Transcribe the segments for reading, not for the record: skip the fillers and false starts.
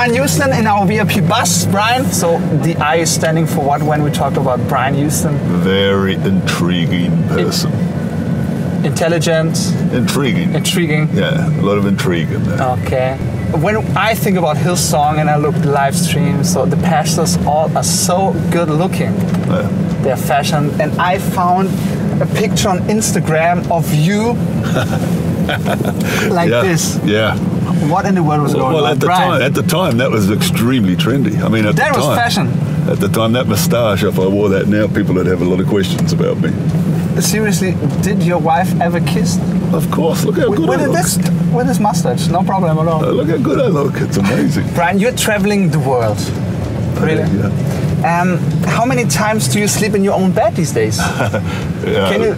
Brian Houston in our VIP bus. Brian, so the I is standing for what when we talk about Brian Houston? Very intriguing person. Intelligent. Intriguing. Intriguing. Yeah, a lot of intrigue in there. Okay. When I think about Hillsong and I look at live streams, so the pastors all are so good looking. Yeah. They're fashion, and I found a picture on Instagram of you like this. Yeah. What in the world was going on? At the time, that was extremely trendy. I mean, at that the time, was fashion. At the time, that moustache, if I wore that now, people would have a lot of questions about me. Seriously, did your wife ever kiss? Of course, look how good I look. With this mustache, no problem at all. Look how good I look, it's amazing. Brian, you're traveling the world. Really? Yeah. How many times do you sleep in your own bed these days? Can you?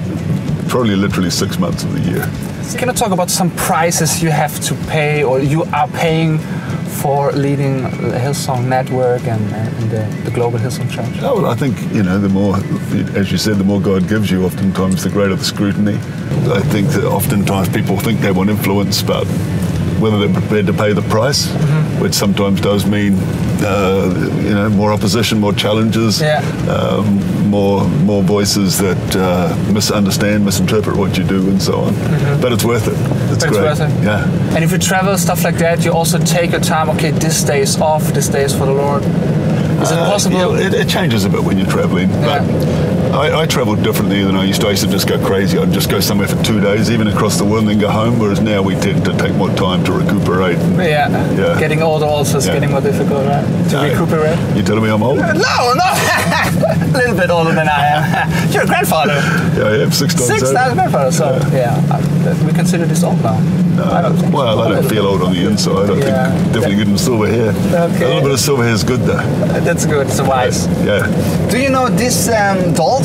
Probably literally 6 months of the year. Can you talk about some prices you have to pay or you are paying for leading the Hillsong network and the global Hillsong Church? Oh, well, I think, the more, as you said, the more God gives you, oftentimes the greater the scrutiny. I think that oftentimes people think they want influence, but whether they're prepared to pay the price, which sometimes does mean, more opposition, more challenges, more voices that misinterpret what you do, and so on. But it's worth it. It's great. Worth it. Yeah. And if you travel, stuff like that, you also take your time. Okay, this day is off. This day is for the Lord. Is it possible? It changes a bit when you're traveling, but I traveled differently than I used to. I used to just go crazy. I'd just go somewhere for 2 days, even across the world, and then go home. Whereas now we tend to take more time to recuperate. Yeah. Getting older also is getting more difficult, right? To recuperate. You telling me I'm old? No, a little bit older than I am. You're a grandfather. Yeah, I am 6 times. 6 times grandfather. So we consider this old now. I don't feel old on the inside. I think definitely good in silver hair. Okay. A little bit of silver hair is good though. That's good. It's wise. Yeah. Do you know these dolls?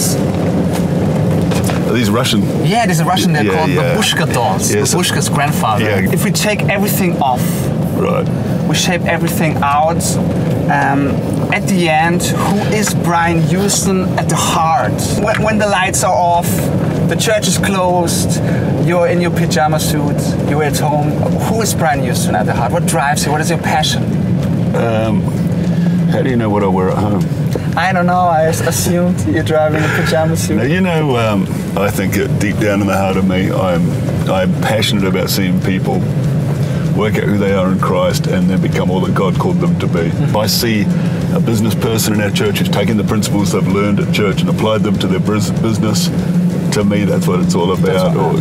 Are these Russian? Yeah, these are Russian. They're called babushka dolls. Yes. Babushka's grandfather. Yeah. If we take everything off, right, we shape everything out. At the end, who is Brian Houston at the heart? When the lights are off, the church is closed, you're in your pajama suit, you're at home. Who is Brian Houston at the heart? What drives you? What is your passion? How do you know what I wear at home? I don't know. I assumed you're driving a pajama suit. Now, I think deep down in the heart of me, I'm passionate about seeing people work out who they are in Christ and then become all that God called them to be. If I see a business person in our church who's taken the principles they've learned at church and applied them to their business, to me that's what it's all about. Or,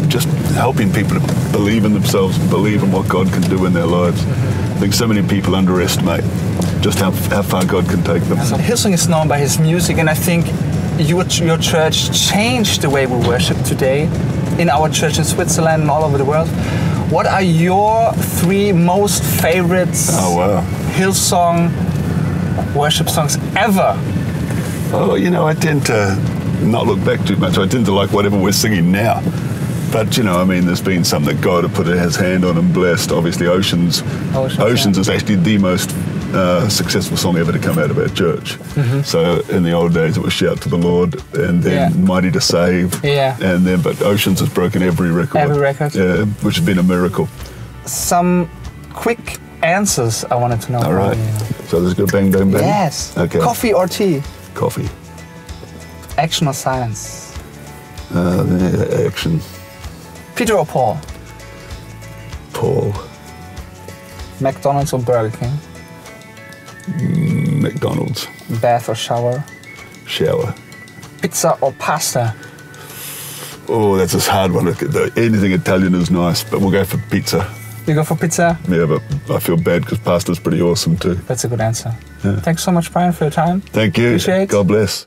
just helping people to believe in themselves and believe in what God can do in their lives. I think so many people underestimate just how far God can take them. So Hillsong is known by his music, and I think your church changed the way we worship today in our church in Switzerland and all over the world. What are your 3 most favorite Hillsong worship songs ever? Oh, I tend to not look back too much. I tend to like whatever we're singing now. But, there's been some that God had put his hand on and blessed. Obviously, Oceans is actually the most successful song ever to come out of our church. So in the old days, it was Shout to the Lord, and then Mighty to Save. And then, but Oceans has broken every record. Every record. Yeah, which has been a miracle. Some quick answers I wanted to know. All right. So let's go bang, bang, bang. Yes. Okay. Coffee or tea? Coffee. Action or silence? Action. Peter or Paul? Paul. McDonald's or Burger King? McDonald's. Bath or shower? Shower. Pizza or pasta? Oh, that's a hard one. Anything Italian is nice, but we'll go for pizza. You go for pizza? Yeah, but I feel bad because pasta's pretty awesome too. That's a good answer. Yeah. Thanks so much, Brian, for your time. Thank you. Appreciate it. God bless.